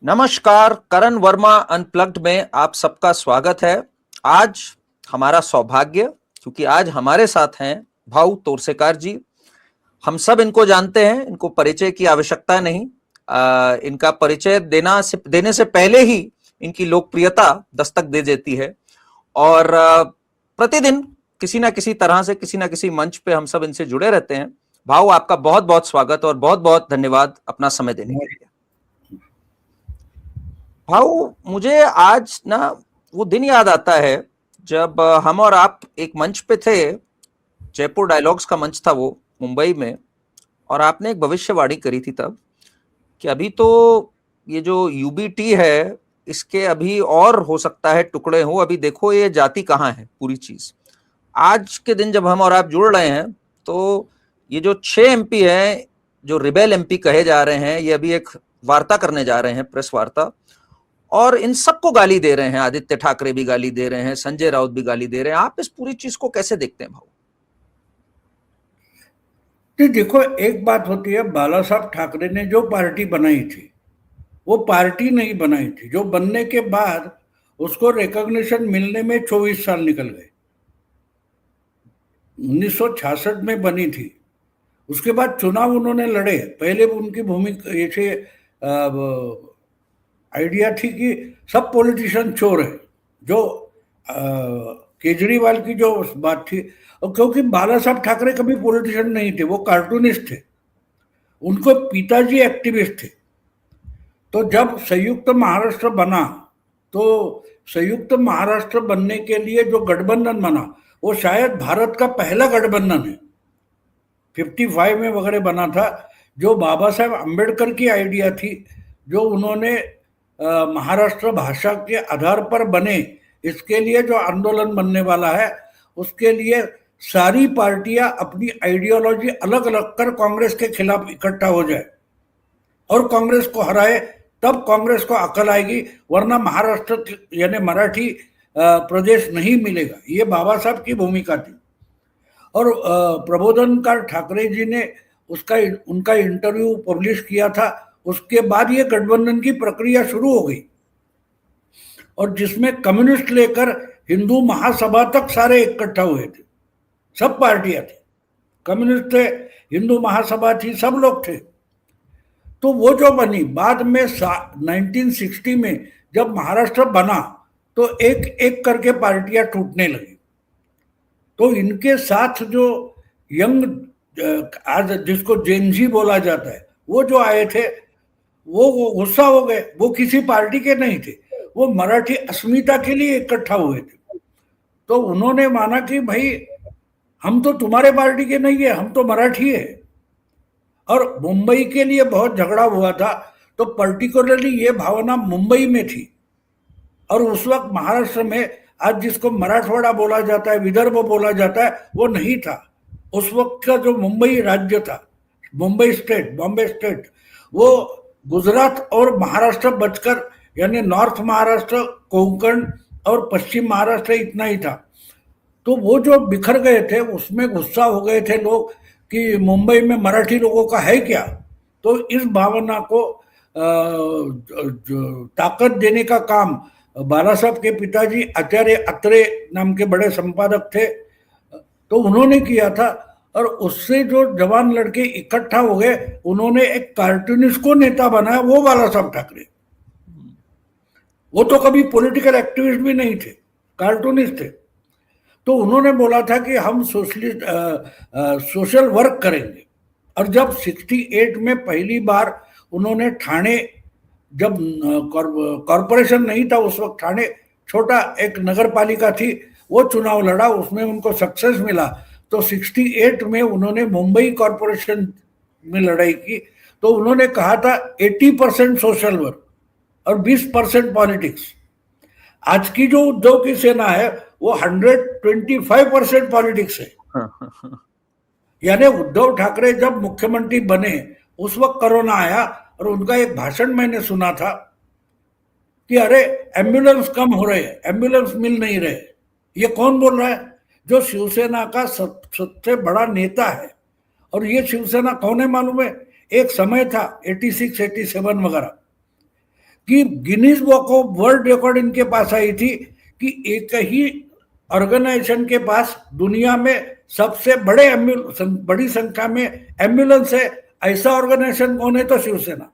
नमस्कार, करण वर्मा अनप्लग्ड में आप सबका स्वागत है। आज हमारा सौभाग्य, क्योंकि आज हमारे साथ हैं भाऊ तोरसेकार जी। हम सब इनको जानते हैं, इनको परिचय की आवश्यकता नहीं। इनका परिचय देने से पहले ही इनकी लोकप्रियता दस्तक दे देती है और प्रतिदिन किसी ना किसी तरह से किसी ना किसी मंच पे हम सब इनसे जुड़े रहते हैं। भाऊ, आपका बहुत बहुत स्वागत और बहुत बहुत धन्यवाद अपना समय देने के लिए। भाऊ, मुझे आज ना वो दिन याद आता है जब हम और आप एक मंच पे थे। जयपुर डायलॉग्स का मंच था वो, मुंबई में। और आपने एक भविष्यवाणी करी थी तब कि अभी तो ये जो यूबीटी है, इसके अभी और हो सकता है टुकड़े हो। अभी देखो ये जाति कहाँ है पूरी चीज। आज के दिन जब हम और आप जुड़ रहे हैं तो ये जो 6 एमपी हैं, जो रिबेल एमपी कहे जा रहे हैं, ये अभी एक वार्ता करने जा रहे हैं, प्रेस वार्ता। और इन सबको गाली दे रहे हैं। आदित्य ठाकरे भी गाली दे रहे हैं, संजय राउत भी गाली दे रहे हैं। आप इस पूरी चीज को कैसे देखते हैं भाऊ? देखो, एक बात होती है, बाला साहब ठाकरे ने जो पार्टी बनाई थी वो पार्टी नहीं बनाई थी। जो बनने के बाद उसको रिकॉग्निशन मिलने में 24 साल निकल गए। 1966 में बनी थी। उसके बाद चुनाव उन्होंने लड़े। पहले उनकी भूमिका ऐसे आइडिया थी कि सब पॉलिटिशियन चोर है, जो केजरीवाल की जो बात थी। और क्योंकि बाला साहब ठाकरे कभी पॉलिटिशियन नहीं थे, वो कार्टूनिस्ट थे। उनको पिताजी एक्टिविस्ट थे। तो जब संयुक्त महाराष्ट्र बना, तो संयुक्त महाराष्ट्र बनने के लिए जो गठबंधन बना वो शायद भारत का पहला गठबंधन है। 55 में वगैरह बना था, जो बाबा साहेब अम्बेडकर की आइडिया थी, जो उन्होंने महाराष्ट्र भाषा के आधार पर बने, इसके लिए जो आंदोलन बनने वाला है, उसके लिए सारी पार्टियां अपनी आइडियोलॉजी अलग अलग कर कांग्रेस के खिलाफ इकट्ठा हो जाए और कांग्रेस को हराए, तब कांग्रेस को अकल आएगी। वरना महाराष्ट्र यानी मराठी प्रदेश नहीं मिलेगा। ये बाबा साहब की भूमिका थी। और प्रबोधनकार ठाकरे जी ने उनका इंटरव्यू पब्लिश किया था। उसके बाद ये गठबंधन की प्रक्रिया शुरू हो गई, और जिसमें कम्युनिस्ट लेकर हिंदू महासभा तक सारे इकट्ठा हुए थे। सब पार्टियां थी, कम्युनिस्ट थे, हिंदू महासभा थी, सब लोग थे। तो वो जो बनी बाद में 1960 में जब महाराष्ट्र बना, तो एक एक करके पार्टियां टूटने लगी। तो इनके साथ जो यंग, आज जिसको जेनजी बोला जाता है, वो जो आए थे, वो गुस्सा हो गए। वो किसी पार्टी के नहीं थे, वो मराठी अस्मिता के लिए इकट्ठा हुए थे। तो उन्होंने माना कि भाई हम तो तुम्हारे पार्टी के नहीं है, हम तो मराठी है। और मुंबई के लिए बहुत झगड़ा हुआ था। तो पर्टिकुलरली ये भावना मुंबई में थी। और उस वक्त महाराष्ट्र में आज जिसको मराठवाड़ा बोला जाता है, विदर्भ बोला जाता है, वो नहीं था। उस वक्त का जो मुंबई राज्य था, मुंबई स्टेट, बॉम्बे स्टेट, वो गुजरात और महाराष्ट्र बचकर, यानी नॉर्थ महाराष्ट्र, कोंकण और पश्चिम महाराष्ट्र इतना ही था। तो वो जो बिखर गए थे, उसमें गुस्सा हो गए थे लोग कि मुंबई में मराठी लोगों का है क्या। तो इस भावना को ताकत देने का काम बाला साहब के पिताजी आचार्य अत्रे नाम के बड़े संपादक थे, तो उन्होंने किया था। और उससे जो जवान लड़के इकट्ठा हो गए, उन्होंने एक कार्टूनिस्ट को नेता बनाया, वो बाला साहब ठाकरे। वो तो कभी पॉलिटिकल एक्टिविस्ट भी नहीं थे, कार्टूनिस्ट थे। तो उन्होंने बोला था कि हम सोशल वर्क करेंगे। और जब 68 में पहली बार उन्होंने ठाणे, जब कॉरपोरेशन नहीं था उस वक्त, ठाणे छोटा एक नगर पालिका थी, वो चुनाव लड़ा, उसमें उनको सक्सेस मिला। तो 68 में उन्होंने मुंबई कॉरपोरेशन में लड़ाई की। तो उन्होंने कहा था 80% सोशल वर्क और 20% पॉलिटिक्स। आज की जो उद्धव की सेना है वो 125% पॉलिटिक्स है। यानी उद्धव ठाकरे जब मुख्यमंत्री बने उस वक्त कोरोना आया, और उनका एक भाषण मैंने सुना था कि अरे एम्बुलेंस कम हो रहे हैं, एम्बुलेंस मिल नहीं रहे। ये कौन बोल रहा है? जो शिवसेना का सबसे बड़ा नेता है। और ये शिवसेना कौन है मालूम है? एक समय था 86, 87 वगैरह, कि Guinness book of world record इनके पास आई थी कि एक ही ऑर्गेनाइजेशन के पास दुनिया में सबसे बड़ी संख्या में एम्बुलेंस है। ऐसा ऑर्गेनाइजेशन कौन है? तो शिवसेना।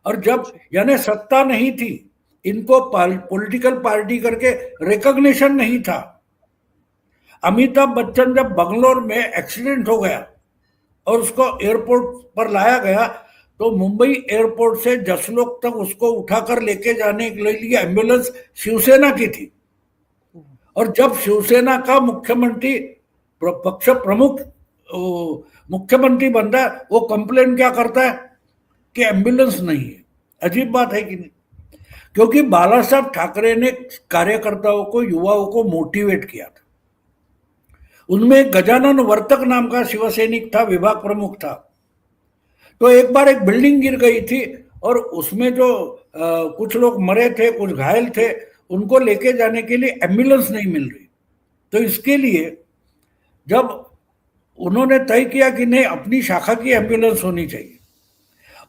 और जब यानी सत्ता नहीं थी, इनको पॉलिटिकल पार्टी करके रिकॉग्निशन नहीं था। अमिताभ बच्चन जब बंगलोर में एक्सीडेंट हो गया और उसको एयरपोर्ट पर लाया गया, तो मुंबई एयरपोर्ट से जसलोक तक उसको उठाकर लेके जाने के लिए एम्बुलेंस शिवसेना की थी। और जब शिवसेना का मुख्यमंत्री पक्ष प्रमुख मुख्यमंत्री बनता है, वो कंप्लेन क्या करता है कि एम्बुलेंस नहीं है। अजीब बात है कि नहीं? क्योंकि बाला साहब ठाकरे ने कार्यकर्ताओं को, युवाओं को मोटिवेट किया था। उनमें गजानन वर्तक नाम का शिवसैनिक था, विभाग प्रमुख था। तो एक बार एक बिल्डिंग गिर गई थी और उसमें जो कुछ लोग मरे थे, कुछ घायल थे, उनको लेके जाने के लिए एम्बुलेंस नहीं मिल रही। तो इसके लिए जब उन्होंने तय किया कि नहीं, अपनी शाखा की एम्बुलेंस होनी चाहिए,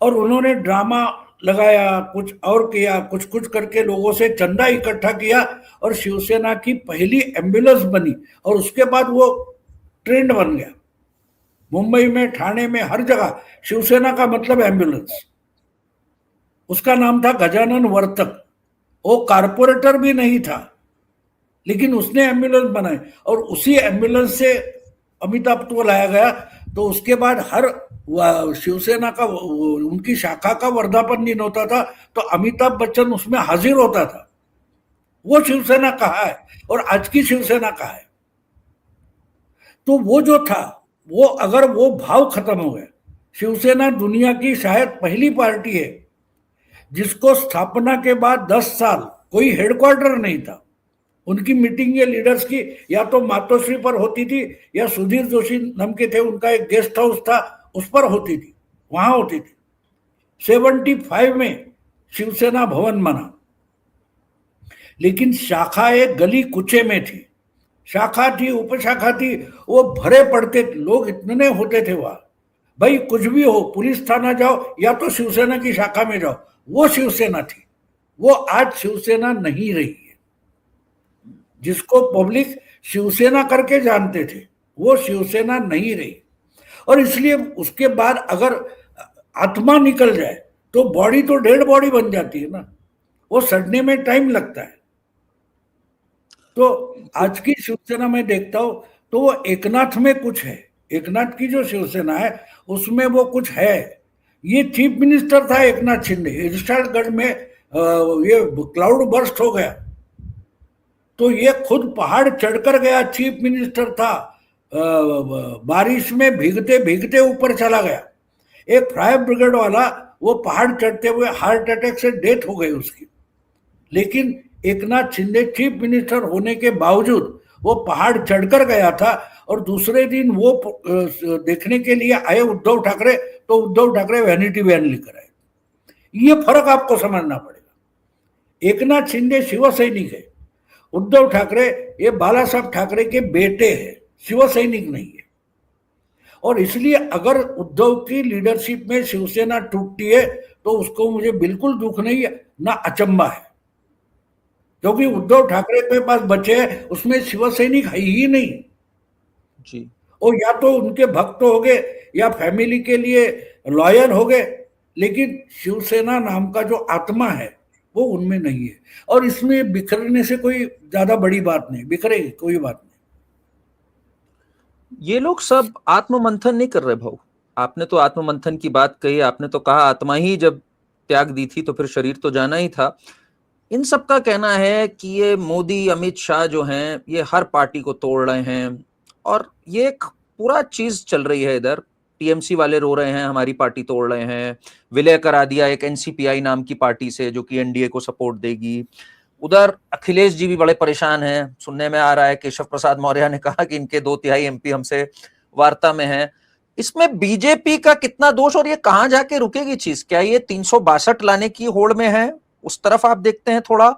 और उन्होंने ड्रामा लगाया, कुछ और किया, कुछ कुछ करके लोगों से चंदा इकट्ठा किया और शिवसेना की पहली एम्बुलेंस बनी। और उसके बाद वो ट्रेंड बन गया। मुंबई में, ठाणे में, हर जगह शिवसेना का मतलब एम्बुलेंस। उसका नाम था गजानन वर्तक। वो कारपोरेटर भी नहीं था, लेकिन उसने एम्बुलेंस बनाई और उसी एम्बुलेंस से अमिताभ को लाया गया। तो उसके बाद हर शिवसेना का, उनकी शाखा का वर्धापन दिन होता था तो अमिताभ बच्चन उसमें हाजिर होता था। वो शिवसेना कहाँ है और आज की शिवसेना कहाँ है? तो वो जो था, वो अगर वो भाव खत्म हो गया। शिवसेना दुनिया की शायद पहली पार्टी है जिसको स्थापना के बाद 10 साल कोई हेडक्वार्टर नहीं था। उनकी मीटिंग ये लीडर्स की या तो मातोश्री पर होती थी या सुधीर जोशी नाम के थे, उनका एक गेस्ट हाउस था, उस पर होती थी, वहां होती थी। 75 में शिवसेना भवन बना, लेकिन शाखा एक गली कुचे में थी। शाखा थी, उपशाखा थी, वो भरे पड़ते लोग इतने होते थे वहां। भाई कुछ भी हो, पुलिस थाना जाओ या तो शिवसेना की शाखा में जाओ, वो शिवसेना थी। वो आज शिवसेना नहीं रही है। जिसको पब्लिक शिवसेना करके जानते थे, वो शिवसेना नहीं रही। और इसलिए उसके बाद अगर आत्मा निकल जाए तो बॉडी तो डेड बॉडी बन जाती है ना, वो सड़ने में टाइम लगता है। तो आज की शिवसेना में देखता हूं तो वो एकनाथ में कुछ है। एकनाथ की जो शिवसेना है उसमें वो कुछ है। ये चीफ मिनिस्टर था एकनाथ शिंदे, हिजड़गढ़ में ये क्लाउड बर्स्ट हो गया तो ये खुद पहाड़ चढ़कर गया। चीफ मिनिस्टर था, बारिश में भीगते भीगते ऊपर चला गया। एक फायर ब्रिगेड वाला, वो पहाड़ चढ़ते हुए हार्ट अटैक से डेथ हो गई उसकी। लेकिन एकनाथ शिंदे चीफ मिनिस्टर होने के बावजूद वो पहाड़ चढ़कर गया था। और दूसरे दिन वो देखने के लिए आए उद्धव ठाकरे, तो उद्धव ठाकरे वैनिटी वैन लेकर आए। ये फर्क आपको समझना पड़ेगा। एकनाथ शिंदे शिव सैनिक है, उद्धव ठाकरे ये बाला साहब ठाकरे के बेटे हैं, शिव सैनिक नहीं है। और इसलिए अगर उद्धव की लीडरशिप में शिवसेना टूटती है तो उसको मुझे बिल्कुल दुख नहीं है, ना अचंबा है। क्योंकि उद्धव ठाकरे के पास बचे हैं उसमें शिव सैनिक है ही नहीं जी। और या तो उनके भक्त हो गए या फैमिली के लिए लॉयल हो गए, लेकिन शिवसेना नाम का जो आत्मा है वो उनमें नहीं है। और इसमें बिखरने से कोई ज्यादा बड़ी बात नहीं, बिखरेगी कोई बात नहीं। ये लोग सब आत्ममंथन नहीं कर रहे भाऊ। आपने तो आत्ममंथन की बात कही, आपने तो कहा आत्मा ही जब त्याग दी थी तो फिर शरीर तो जाना ही था। इन सब का कहना है कि ये मोदी, अमित शाह जो हैं, ये हर पार्टी को तोड़ रहे हैं और ये एक पूरा चीज चल रही है। इधर टीएमसी वाले रो रहे हैं हमारी पार्टी तोड़ रहे हैं, विलय करा दिया एक एनसीपीआई नाम की पार्टी से जो कि एनडीए को सपोर्ट देगी। उधर अखिलेश जी भी बड़े परेशान हैं, सुनने में आ रहा है केशव प्रसाद मौर्य ने कहा कि इनके 2/3 एमपी हमसे वार्ता में हैं। इसमें बीजेपी का कितना दोष और ये कहां जाके रुकेगी चीज? क्या ये 362 लाने की होड़ में है, उस तरफ आप देखते हैं थोड़ा,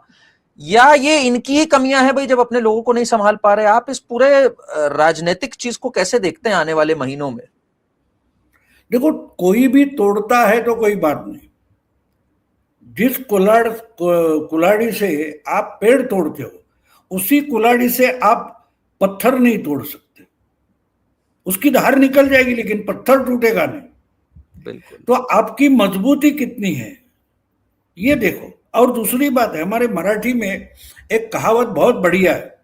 या ये इनकी ही कमियां हैं भाई जब अपने लोगों को नहीं संभाल पा रहे? आप इस पूरे राजनीतिक चीज को कैसे देखते हैं आने वाले महीनों में? देखो, कोई भी तोड़ता है तो कोई बात नहीं। जिस कुल्हाड़ी से आप पेड़ तोड़ते हो, उसी कुल्हाड़ी से आप पत्थर नहीं तोड़ सकते। उसकी धार निकल जाएगी लेकिन पत्थर टूटेगा नहीं। बिल्कुल। तो आपकी मजबूती कितनी है ये देखो। और दूसरी बात है, हमारे मराठी में एक कहावत बहुत बढ़िया है,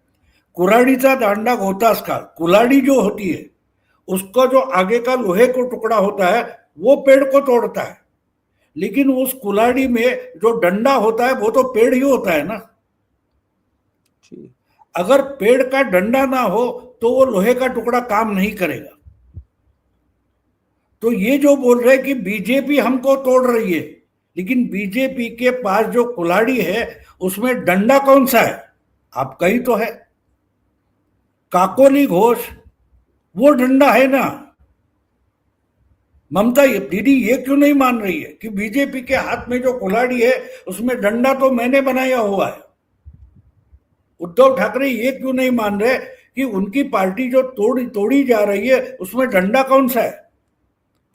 कुऱ्हाडीचा दांडा घोतास का। कुल्हाड़ी जो होती है, उसका जो आगे का लोहे को टुकड़ा होता है वो पेड़ को तोड़ता है, लेकिन उस कुल्हाड़ी में जो डंडा होता है वो तो पेड़ ही होता है ना। जी। अगर पेड़ का डंडा ना हो तो वो लोहे का टुकड़ा काम नहीं करेगा। तो ये जो बोल रहे हैं कि बीजेपी हमको तोड़ रही है, लेकिन बीजेपी के पास जो कुल्हाड़ी है उसमें डंडा कौन सा है? आपका ही तो है, काकोली घोष, वो डंडा है ना। ममता दीदी ये क्यों नहीं मान रही है कि बीजेपी के हाथ में जो कुल्हाड़ी है उसमें डंडा तो मैंने बनाया हुआ है? उद्धव ठाकरे ये क्यों नहीं मान रहे कि उनकी पार्टी जो तोड़ी जा रही है उसमें डंडा कौन सा है?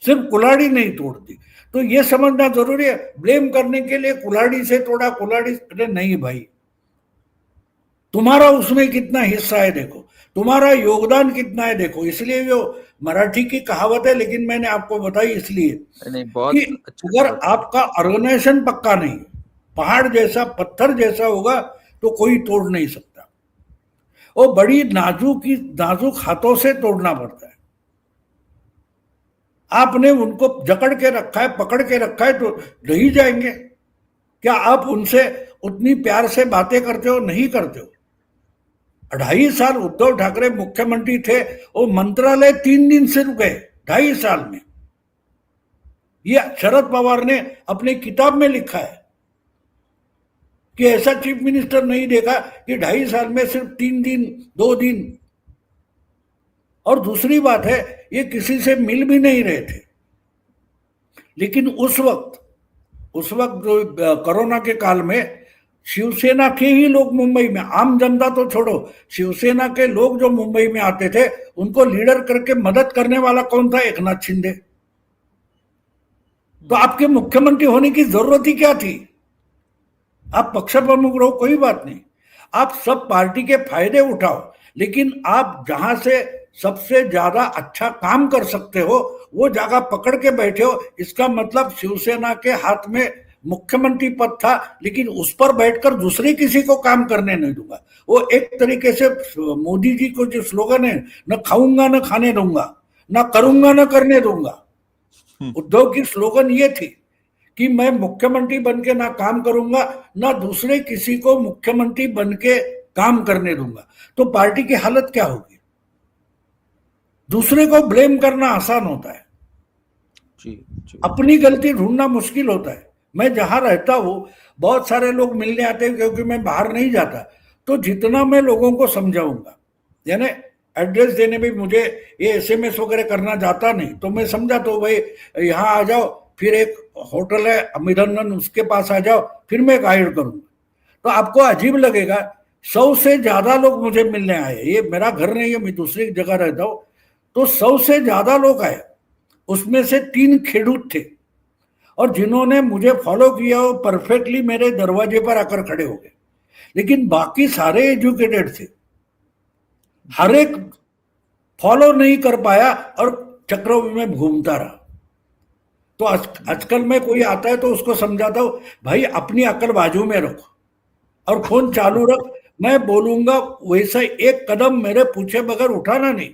सिर्फ कुल्हाड़ी नहीं तोड़ती। तो ये समझना जरूरी है। ब्लेम करने के लिए कुल्हाड़ी से तोड़ा, कुल्हाड़ी, अरे नहीं भाई, तुम्हारा उसमें कितना हिस्सा है देखो, तुम्हारा योगदान कितना है देखो। इसलिए जो मराठी की कहावत है, लेकिन मैंने आपको बताई इसलिए नहीं, कि बहुत अच्छा अगर कहावत। आपका ऑर्गेनाइजेशन पक्का नहीं, पहाड़ जैसा, पत्थर जैसा होगा तो कोई तोड़ नहीं सकता। वो बड़ी नाजुक हाथों से तोड़ना पड़ता है। आपने उनको जकड़ के रखा है, पकड़ के रखा है, तो नहीं जाएंगे क्या? आप उनसे उतनी प्यार से बातें करते हो? नहीं करते हो। 2.5 साल उद्धव ठाकरे मुख्यमंत्री थे, वो मंत्रालय 3 दिन से रुके, 2.5 साल में। ये शरद पवार ने अपनी किताब में लिखा है कि ऐसा चीफ मिनिस्टर नहीं देखा कि 2.5 साल में सिर्फ 3 दिन, 2 दिन। और दूसरी बात है, ये किसी से मिल भी नहीं रहे थे। लेकिन उस वक्त जो कोरोना के काल में शिवसेना के ही लोग मुंबई में, आम जनता तो छोड़ो, शिवसेना के लोग जो मुंबई में आते थे उनको लीडर करके मदद करने वाला कौन था? एकनाथ शिंदे। तो आपके मुख्यमंत्री होने की जरूरत ही क्या थी? आप पक्ष प्रमुख रहो, कोई बात नहीं, आप सब पार्टी के फायदे उठाओ, लेकिन आप जहां से सबसे ज्यादा अच्छा काम कर सकते हो वो जगह पकड़ के बैठे हो। इसका मतलब शिवसेना के हाथ में मुख्यमंत्री पद था, लेकिन उस पर बैठकर दूसरे किसी को काम करने नहीं दूंगा। वो एक तरीके से मोदी जी को जो स्लोगन है, न खाऊंगा न खाने दूंगा, न करूंगा न करने दूंगा, उद्धव की स्लोगन ये थी कि मैं मुख्यमंत्री बनके ना काम करूंगा, ना दूसरे किसी को मुख्यमंत्री बनके काम करने दूंगा। तो पार्टी की हालत क्या होगी? दूसरे को ब्लेम करना आसान होता है, जी, जी। अपनी गलती ढूंढना मुश्किल होता है। मैं जहां रहता हूं बहुत सारे लोग मिलने आते हैं, क्योंकि मैं बाहर नहीं जाता, तो जितना मैं लोगों को समझाऊंगा, यानी एड्रेस देने में मुझे ये SMS वगैरह करना जाता नहीं, तो मैं समझा तो भाई यहाँ आ जाओ, फिर एक होटल है अमिरंदन, उसके पास आ जाओ, फिर मैं गाइड करूंगा। तो आपको अजीब लगेगा, 100 से ज्यादा लोग मुझे मिलने आए। ये मेरा घर नहीं है, मैं दूसरी जगह रहता हूँ, तो 100 से ज्यादा लोग आए, उसमें से 3 खेडूत थे, और जिन्होंने मुझे फॉलो किया वो परफेक्टली मेरे दरवाजे पर आकर खड़े हो गए। लेकिन बाकी सारे एजुकेटेड थे, हर एक फॉलो नहीं कर पाया और चक्रव्यूह में घूमता रहा। तो आजकल में कोई आता है तो उसको समझाता हूं, भाई अपनी अकल बाजू में रखो और फोन चालू रख, मैं बोलूंगा वैसा एक कदम मेरे पूछे बगैर उठाना नहीं।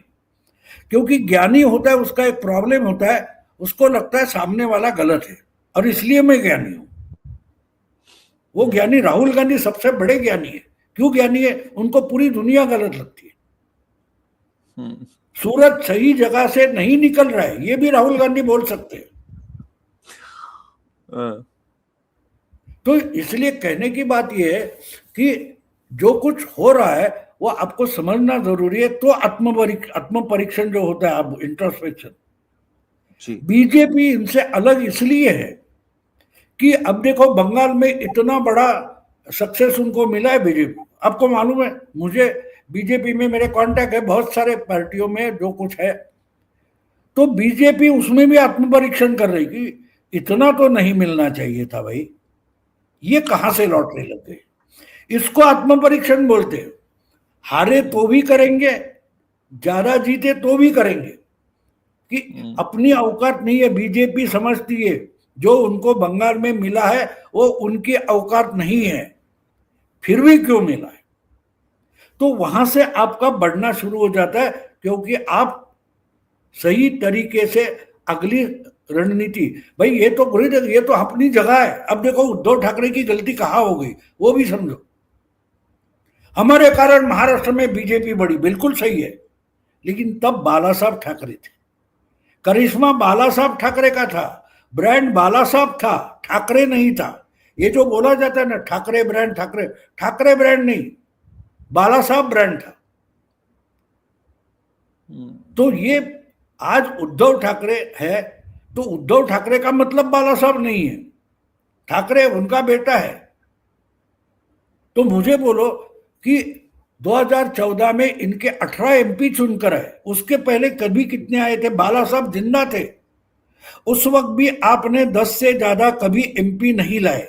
क्योंकि ज्ञानी होता है, उसका एक प्रॉब्लम होता है, उसको लगता है सामने वाला गलत है, और इसलिए मैं ज्ञानी हूं। वो ज्ञानी राहुल गांधी सबसे बड़े ज्ञानी है। क्यों ज्ञानी है? उनको पूरी दुनिया गलत लगती है। सूरज सही जगह से नहीं निकल रहा है, ये भी राहुल गांधी बोल सकते हैं। तो इसलिए कहने की बात यह है कि जो कुछ हो रहा है वो आपको समझना जरूरी है। तो आत्म परीक्षण जो होता है, अब इंट्रोस्पेक्शन, बीजेपी इनसे अलग इसलिए है कि अब देखो बंगाल में इतना बड़ा सक्सेस उनको मिला है बीजेपी। आपको मालूम है, मुझे बीजेपी में मेरे कांटेक्ट है बहुत सारे पार्टियों में जो कुछ है, तो बीजेपी उसमें भी आत्म परीक्षण कर रही कि इतना तो नहीं मिलना चाहिए था भाई। ये कहां से लॉटरी लग गई? इसको आत्मपरीक्षण बोलते हैं। हारे तो भी करेंगे, ज्यादा जीते तो भी करेंगे, कि अपनी औकात नहीं है। बीजेपी समझती है जो उनको बंगाल में मिला है वो उनकी औकात नहीं है, फिर भी क्यों मिला है? तो वहां से आपका बढ़ना शुरू हो जाता है, क्योंकि आप सही तरीके से अगली रणनीति, भाई ये तो ये तो अपनी जगह है। अब देखो उद्धव ठाकरे की गलती कहाँ हो गई वो भी समझो। हमारे कारण महाराष्ट्र में बीजेपी बढ़ी, बिल्कुल सही है, लेकिन तब बाला साहब ठाकरे थे, करिश्मा बाला साहब ठाकरे का था, ब्रांड बाला साहब था, ठाकरे नहीं था। ये जो बोला जाता है ना ठाकरे ब्रांड, ठाकरे ठाकरे ब्रांड नहीं, बाला साहब ब्रांड था। तो ये आज उद्धव ठाकरे है, तो उद्धव ठाकरे का मतलब बाला साहब नहीं है, ठाकरे उनका बेटा है। तो मुझे बोलो कि 2014 में इनके 18 एमपी चुनकर आए, उसके पहले कभी कितने आए थे? बाला साहब जिंदा थे उस वक्त भी आपने 10 से ज्यादा कभी एमपी नहीं लाए,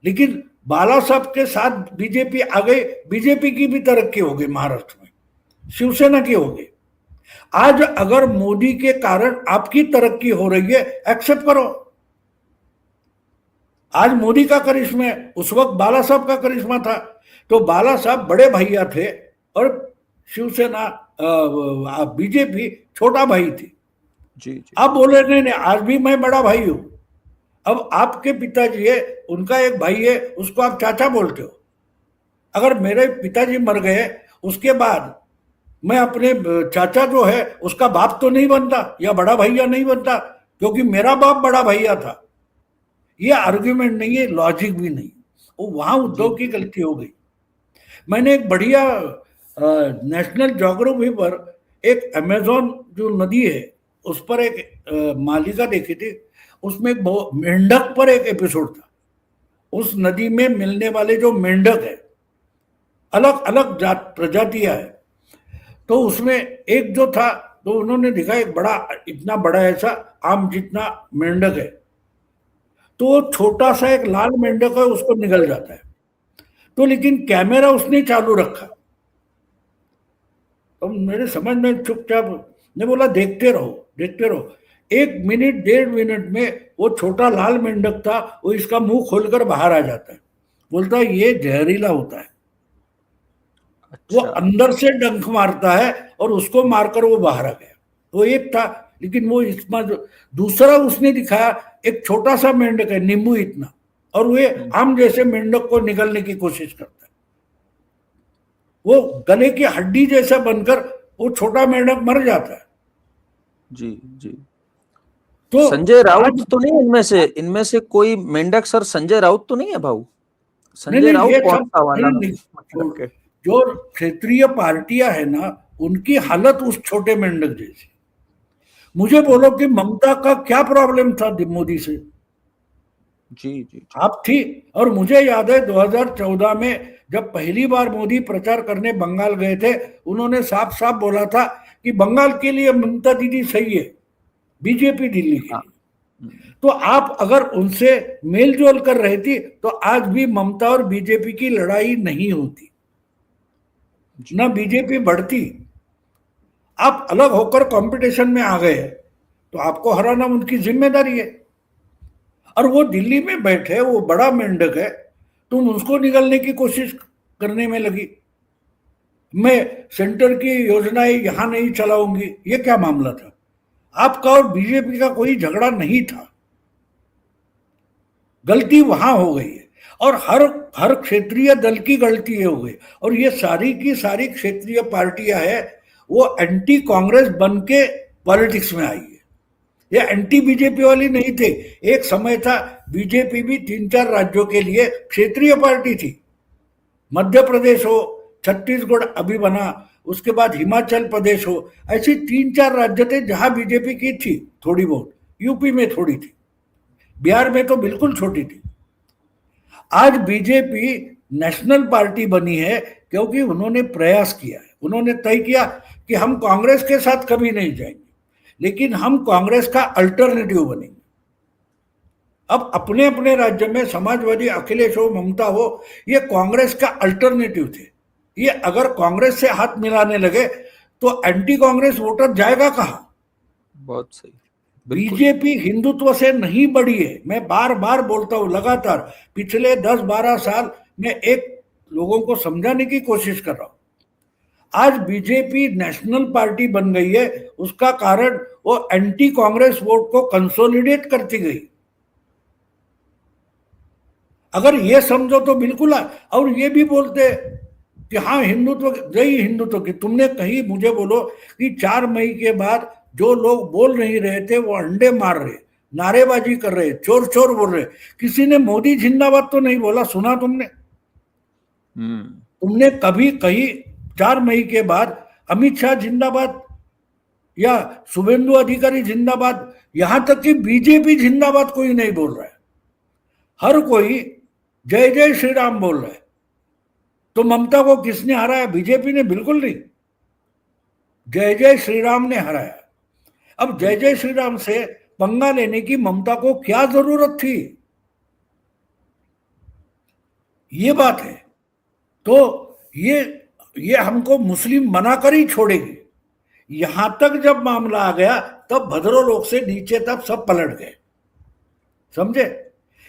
लेकिन बाला साहब के साथ बीजेपी आ गई, बीजेपी की भी तरक्की हो गई महाराष्ट्र में, शिवसेना की हो गई। आज अगर मोदी के कारण आपकी तरक्की हो रही है, एक्सेप्ट करो। आज मोदी का करिश्मा है, उस वक्त बाला साहब का करिश्मा था। तो बाला साहब बड़े भैया थे और शिवसेना बीजेपी छोटा भाई थी। जी। अब बोले नहीं नहीं, आज भी मैं बड़ा भाई हूं। अब आपके पिताजी है, उनका एक भाई है, उसको आप चाचा बोलते हो। अगर मेरे पिताजी मर गए उसके बाद मैं अपने चाचा जो है उसका बाप तो नहीं बनता या बड़ा भैया नहीं बनता, क्योंकि मेरा बाप बड़ा भैया था। ये आर्ग्यूमेंट नहीं है, लॉजिक भी नहीं। वो वहां उद्धव की गलती हो गई। मैंने एक बढ़िया नेशनल ज्योग्राफी पर एक अमेजोन जो नदी है उस पर एक मालिका देखी थी, उसमें एक मेंढक पर एक एपिसोड था। उस नदी में मिलने वाले जो मेंढक है, अलग अलग जात प्रजातियां है, तो उसमें एक जो था, तो उन्होंने दिखा एक बड़ा, इतना बड़ा ऐसा आम जितना मेंढक है, तो छोटा सा एक लाल मेंढक है उसको निगल जाता है। तो लेकिन कैमरा उसने चालू रखा, तो मेरे समझ में चुपचाप ने बोला देखते रहो देखते रहो। 1 मिनट 1.5 मिनट में वो छोटा लाल मेंढक था, वो इसका मुंह खोलकर बाहर आ जाता है, बोलता है ये जहरीला होता है। वो अंदर से डंक मारता है और उसको मारकर वो बाहर आ गया। वो एक था, लेकिन वो इसमें जो दूसरा उसने दिखाया, एक छोटा सा मेंढक है नींबू इतना, और वे आम जैसे मेंढक को निगलने की कोशिश करता है। वो गले की हड्डी जैसा बनकर वो छोटा मेंढक मर जाता है। जी। तो संजय राउत तो नहीं इनमें से कोई मेंढक सर संजय राउत तो नहीं है भाऊ? संजय राउत कौन था वाला? जो क्षेत्रीय पार्टियां है ना, उनकी हालत उस छोटे मेंढक जैसी। मुझे बोलो कि ममता का क्या प्रॉब्लम था मोदी से? जी। आप थी। और मुझे याद है 2014 में जब पहली बार मोदी प्रचार करने बंगाल गए थे, उन्होंने साफ साफ बोला था कि बंगाल के लिए ममता दीदी सही है, बीजेपी दिल्ली के लिए। तो आप अगर उनसे मेल जोल कर रही थी तो आज भी ममता और बीजेपी की लड़ाई नहीं होती, ना बीजेपी बढ़ती। आप अलग होकर कंपटीशन में आ गए तो आपको हराना उनकी जिम्मेदारी है। और वो दिल्ली में बैठे, वो बड़ा मेंढक है, तुम उसको निगलने की कोशिश करने में लगी। मैं सेंटर की योजनाएं यहां नहीं चलाऊंगी, ये क्या मामला था? आपका और बीजेपी का कोई झगड़ा नहीं था, गलती वहां हो गई है। और हर क्षेत्रीय दल की गलती हो गई। और ये सारी की सारी क्षेत्रीय पार्टियां है, वो एंटी कांग्रेस बन के पॉलिटिक्स में आई है। ये एंटी बीजेपी वाली नहीं थे। एक समय था बीजेपी भी 3-4 राज्यों के लिए क्षेत्रीय पार्टी थी। मध्य प्रदेश हो, छत्तीसगढ़ अभी बना, उसके बाद हिमाचल प्रदेश हो, ऐसे 3-4 राज्य थे जहां बीजेपी की थी थोड़ी बहुत। यूपी में थोड़ी थी, बिहार में तो बिल्कुल छोटी थी। आज बीजेपी नेशनल पार्टी बनी है क्योंकि उन्होंने प्रयास किया है। उन्होंने तय किया कि हम कांग्रेस के साथ कभी नहीं जाएंगे, लेकिन हम कांग्रेस का अल्टरनेटिव बनेंगे। अब अपने अपने राज्य में समाजवादी अखिलेश हो, ममता हो, ये कांग्रेस का अल्टरनेटिव थे। ये अगर कांग्रेस से हाथ मिलाने लगे तो एंटी कांग्रेस वोटर जाएगा कहां? बहुत सही, बिल्कुल। बीजेपी हिंदुत्व से नहीं बढ़ी है, मैं बार बार बोलता हूं लगातार। पिछले 10-12 साल में एक लोगों को समझाने की कोशिश कर रहा हूं। आज बीजेपी नेशनल पार्टी बन गई है, उसका कारण वो एंटी कांग्रेस वोट को कंसोलिडेट करती गई। अगर ये समझो तो बिल्कुल और ये भी बोलते कि हाँ हिंदुत्व, जय हिंदुत्व की, तुमने कहीं मुझे बोलो कि 4 मई के बाद जो लोग बोल नहीं रहे थे वो अंडे मार रहे, नारेबाजी कर रहे, चोर चोर बोल रहे, किसी ने मोदी जिंदाबाद तो नहीं बोला, सुना तुमने? तुमने कभी कहीं 4 मई के बाद अमित शाह जिंदाबाद या शुभेंदु अधिकारी जिंदाबाद, यहां तक कि बीजेपी जिंदाबाद कोई नहीं बोल रहा है। हर कोई जय जय श्री राम बोल रहा है। तो ममता को किसने हराया? बीजेपी ने? बिल्कुल नहीं, जय जय श्री राम ने हराया। अब जय जय श्री राम से पंगा लेने की ममता को क्या जरूरत थी? ये बात है। तो ये हमको मुस्लिम बनाकर ही छोड़ेगी। यहां तक जब मामला आ गया तब भद्रो लोग से नीचे तक सब पलट गए, समझे?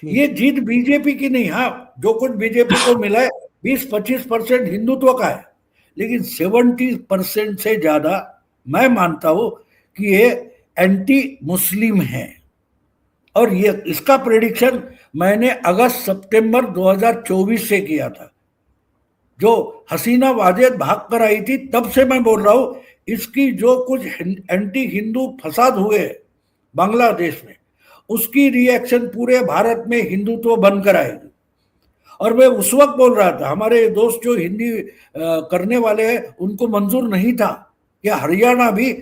ये जीत बीजेपी की नहीं, हाँ जो कुछ बीजेपी को मिला है 20-25% हिंदुत्व का है, लेकिन 70% से ज्यादा मैं मानता हूं कि ये एंटी मुस्लिम है। और ये इसका प्रेडिक्शन मैंने अगस्त सितंबर 2024 से किया था। जो हसीना वाजेद भाग कर आई थी तब से मैं बोल रहा हूं, इसकी जो कुछ एंटी हिंदू फसाद हुए बांग्लादेश में, उसकी रिएक्शन पूरे भारत में हिंदुत्व बनकर आएगी। और मैं उस वक्त बोल रहा था, हमारे दोस्त जो हिंदी करने वाले हैं उनको मंजूर नहीं था कि हरियाणा भी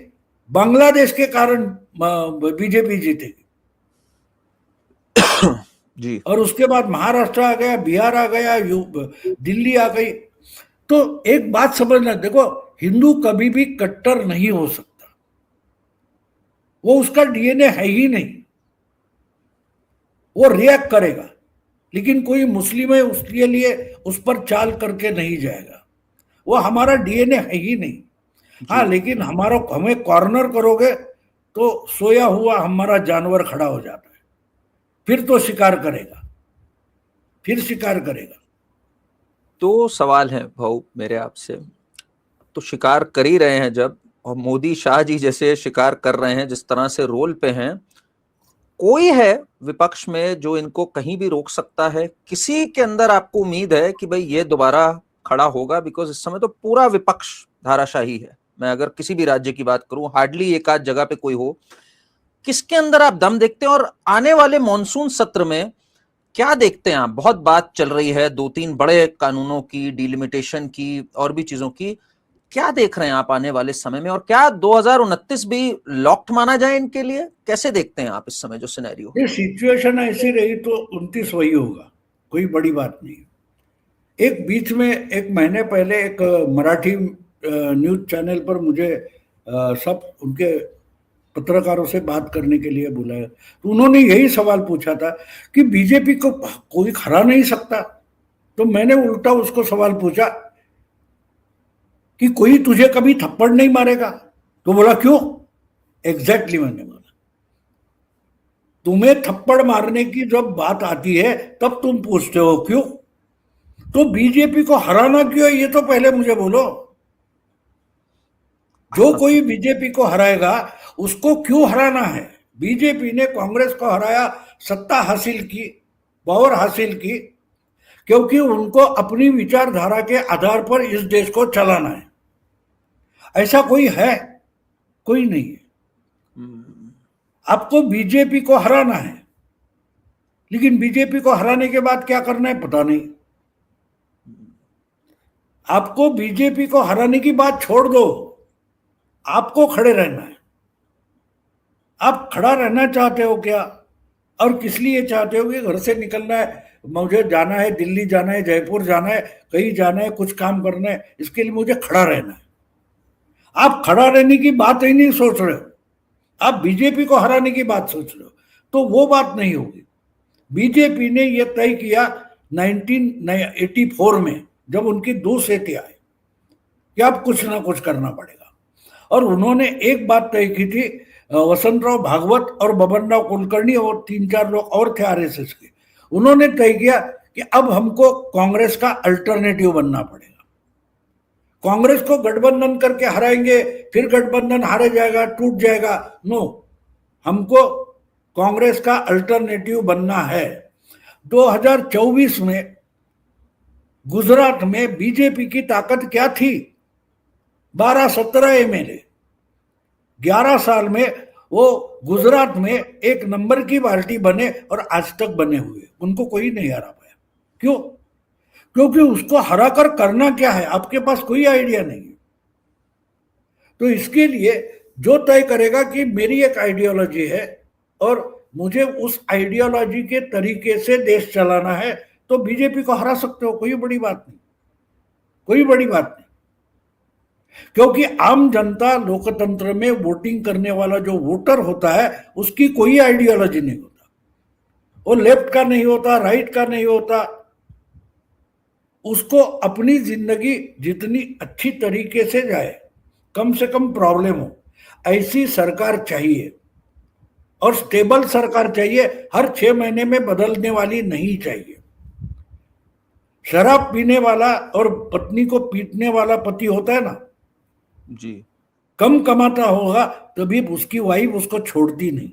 बांग्लादेश के कारण बीजेपी जीतेगी। जी। और उसके बाद महाराष्ट्र आ गया, बिहार आ गया, दिल्ली आ गई। तो एक बात समझना, देखो हिंदू कभी भी कट्टर नहीं हो सकता, वो उसका डीएनए है ही नहीं, वो रिएक्ट करेगा। लेकिन कोई मुस्लिम है उसके लिए उस पर चाल करके नहीं जाएगा, वो हमारा डीएनए है ही नहीं। हाँ, लेकिन हमें कॉर्नर करोगे तो सोया हुआ हमारा जानवर खड़ा हो जाता है, फिर तो शिकार करेगा, फिर शिकार करेगा। तो सवाल है भाऊ मेरे आपसे, तो शिकार कर ही रहे हैं जब, और मोदी शाह जी जैसे शिकार कर रहे हैं, जिस तरह से रोल पे हैं, कोई है विपक्ष में जो इनको कहीं भी रोक सकता है? किसी के अंदर आपको उम्मीद है कि भाई ये दोबारा खड़ा होगा? बिकॉज इस समय तो पूरा विपक्ष धाराशाही है। मैं अगर किसी भी राज्य की बात करूं, हार्डली एक आध जगह पे कोई हो। किसके अंदर आप दम देखते हैं? और आने वाले मॉनसून सत्र में क्या देखते हैं आप? बहुत बात चल रही है 2-3 बड़े कानूनों की, डिलिमिटेशन की और भी चीजों की। क्या देख रहे हैं आप आने वाले समय में? और क्या 2029 भी लॉक्ड माना जाए इनके लिए? कैसे देखते हैं आप इस समय जो सिनेरियो? ये सिचुएशन ऐसी रही तो 29 वही होगा, कोई बड़ी बात नहीं। एक बीच में एक महीने पहले एक मराठी न्यूज चैनल पर मुझे सब उनके पत्रकारों से बात करने के लिए बुलाया, तो उन्होंने यही सवाल पूछा था कि बीजेपी को कोई हरा नहीं सकता। तो मैंने उल्टा उसको सवाल पूछा कि कोई तुझे कभी थप्पड़ नहीं मारेगा? तो बोला क्यों? एग्जैक्टली मैंने बोला, तुम्हें थप्पड़ मारने की जब बात आती है तब तुम पूछते हो क्यों? तो बीजेपी को हराना क्यों है ये तो पहले मुझे बोलो। जो कोई बीजेपी को हराएगा उसको क्यों हराना है? बीजेपी ने कांग्रेस को हराया, सत्ता हासिल की, पावर हासिल की, क्योंकि उनको अपनी विचारधारा के आधार पर इस देश को चलाना है। ऐसा कोई है? कोई नहीं है। आपको बीजेपी को हराना है, लेकिन बीजेपी को हराने के बाद क्या करना है पता नहीं। आपको बीजेपी को हराने की बात छोड़ दो, आपको खड़े रहना है। आप खड़ा रहना चाहते हो क्या? और किस लिए चाहते हो? कि घर से निकलना है, मुझे जाना है, दिल्ली जाना है, जयपुर जाना है, कहीं जाना है, कुछ काम करना है, इसके लिए मुझे खड़ा रहना है। आप खड़ा रहने की बात ही नहीं सोच रहे हो, आप बीजेपी को हराने की बात सोच रहे हो, तो वो बात नहीं होगी। बीजेपी ने यह तय किया 1984 में, जब उनकी 2 सीटें आई, कि अब कुछ ना कुछ करना पड़ेगा। और उन्होंने एक बात तय की थी, वसंतराव भागवत और बबनराव कुलकर्णी और 3-4 लोग और थे आरएसएस के, उन्होंने तय किया कि अब हमको कांग्रेस का अल्टरनेटिव बनना पड़ेगा। कांग्रेस को गठबंधन करके हराएंगे, फिर गठबंधन हारे जाएगा, टूट जाएगा, नो, हमको कांग्रेस का अल्टरनेटिव बनना है। 2024 में गुजरात में बीजेपी की ताकत क्या थी? 12-17 एमएलए, 11 साल में वो गुजरात में एक नंबर की पार्टी बने और आज तक बने हुए, उनको कोई नहीं हरा पाया। क्यों? क्योंकि उसको हराकर करना क्या है, आपके पास कोई आइडिया नहीं है। तो इसके लिए जो तय करेगा कि मेरी एक आइडियोलॉजी है और मुझे उस आइडियोलॉजी के तरीके से देश चलाना है, तो बीजेपी को हरा सकते हो, कोई बड़ी बात नहीं, कोई बड़ी बात नहीं। क्योंकि आम जनता लोकतंत्र में वोटिंग करने वाला जो वोटर होता है, उसकी कोई आइडियोलॉजी नहीं होता, वो लेफ्ट का नहीं होता, राइट का नहीं होता, उसको अपनी जिंदगी जितनी अच्छी तरीके से जाए, कम से कम प्रॉब्लम हो, ऐसी सरकार चाहिए। और स्टेबल सरकार चाहिए, हर 6 महीने में बदलने वाली नहीं चाहिए। शराब पीने वाला और पत्नी को पीटने वाला पति होता है ना जी, कम कमाता होगा तभी उसकी वाइफ उसको छोड़ती नहीं,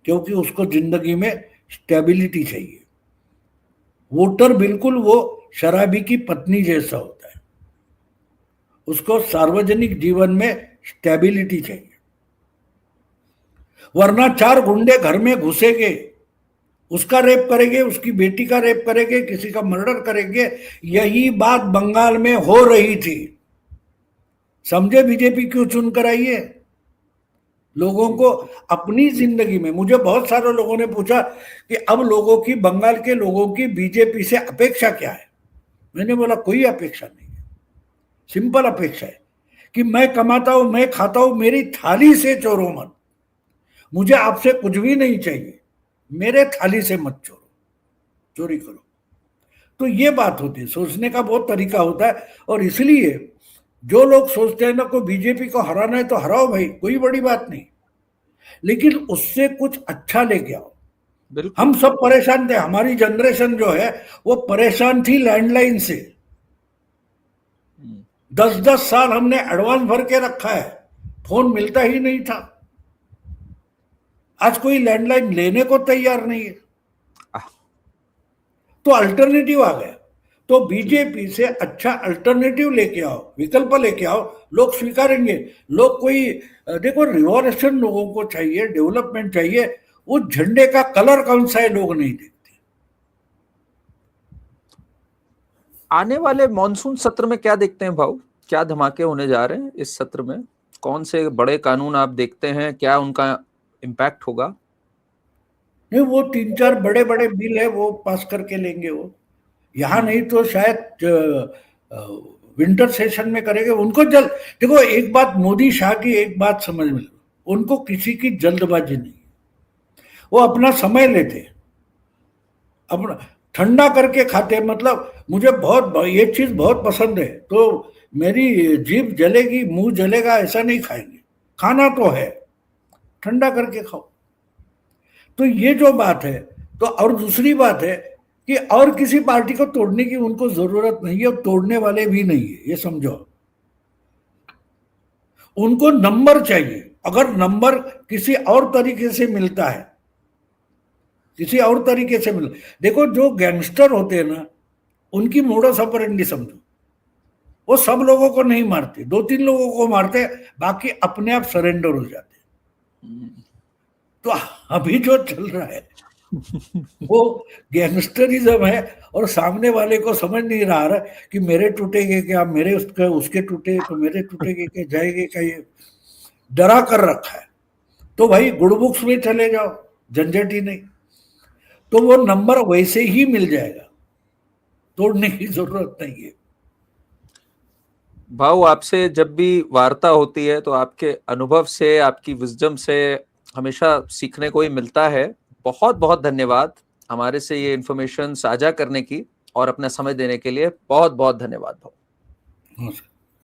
क्योंकि उसको जिंदगी में स्टेबिलिटी चाहिए। वोटर बिल्कुल वो शराबी की पत्नी जैसा होता है, उसको सार्वजनिक जीवन में स्टेबिलिटी चाहिए। वरना 4 गुंडे घर में घुसेंगे, उसका रेप करेंगे, उसकी बेटी का रेप करेंगे, किसी का मर्डर करेंगे। यही बात बंगाल में हो रही थी। समझे बीजेपी क्यों चुन कर आई है? लोगों को अपनी जिंदगी में, मुझे बहुत सारे लोगों ने पूछा कि अब लोगों की, बंगाल के लोगों की बीजेपी से अपेक्षा क्या है? मैंने बोला कोई अपेक्षा नहीं है, सिंपल अपेक्षा है कि मैं कमाता हूं, मैं खाता हूं, मेरी थाली से चोरो मत, मुझे आपसे कुछ भी नहीं चाहिए, मेरे थाली से मत चोरी करो। तो ये बात होती है, सोचने का बहुत तरीका होता है। और इसलिए जो लोग सोचते हैं ना को बीजेपी को हराना है तो हराओ भाई, कोई बड़ी बात नहीं, लेकिन उससे कुछ अच्छा लेके आओ। हम सब परेशान थे, हमारी जनरेशन जो है वो परेशान थी लैंडलाइन से। 10-10 साल हमने एडवांस भर के रखा है, फोन मिलता ही नहीं था। आज कोई लैंडलाइन लेने को तैयार नहीं है, तो अल्टरनेटिव आ गया। तो बीजेपी से अच्छा अल्टरनेटिव लेके आओ, विकल्प लेके आओ, लोग स्वीकारेंगे। लोग कोई, देखो रिवॉल्यूशन लोगों को चाहिए, डेवलपमेंट चाहिए, वो झंडे का कलर कौन सा है लोग नहीं देखते। आने वाले मॉनसून सत्र में क्या देखते हैं भाऊ, क्या धमाके होने जा रहे हैं इस सत्र में? कौन से बड़े कानून आप देखते हैं, क्या उनका इम्पैक्ट होगा? नहीं, वो 3-4 बड़े बड़े बिल है वो पास करके लेंगे वो, यहाँ नहीं तो शायद विंटर सेशन में करेंगे। उनको जल्द, देखो एक बात मोदी शाह की एक बात समझ में, उनको किसी की जल्दबाजी नहीं, वो अपना समय लेते, अपना ठंडा करके खाते। मतलब मुझे बहुत ये चीज बहुत पसंद है, तो मेरी जीभ जलेगी, मुंह जलेगा, ऐसा नहीं खाएंगे, खाना तो है, ठंडा करके खाओ। तो ये जो बात है, तो और दूसरी बात है कि और किसी पार्टी को तोड़ने की उनको जरूरत नहीं है, और तोड़ने वाले भी नहीं है, ये समझो। उनको नंबर चाहिए, अगर नंबर किसी और तरीके से मिलता है, किसी और तरीके से मिल, देखो जो गैंगस्टर होते हैं ना, उनकी मोडस ऑपरेंडी समझो, वो सब लोगों को नहीं मारते, 2-3 लोगों को मारते, बाकी अपने आप सरेंडर हो जाते। तो अभी जो चल रहा है वो गैंगस्टरिज्म है, और सामने वाले को समझ नहीं रहा कि मेरे टूटेंगे क्या, मेरे उसके टूटे तो मेरे टूटेंगे क्या, जाएंगे क्या, ये डरा कर रखा है। तो भाई गुड बुक्स में चले जाओ, झंझट ही नहीं, तो वो नंबर वैसे ही मिल जाएगा, तोड़ने की जरूरत नहीं है। भाऊ, आपसे जब भी वार्ता होती है तो आपके अनुभव से, आपकी विजडम से हमेशा सीखने को ही मिलता है। बहुत बहुत धन्यवाद हमारे से ये इन्फॉर्मेशन साझा करने की और अपना समय देने के लिए बहुत बहुत धन्यवाद भाऊ। नमस्कार।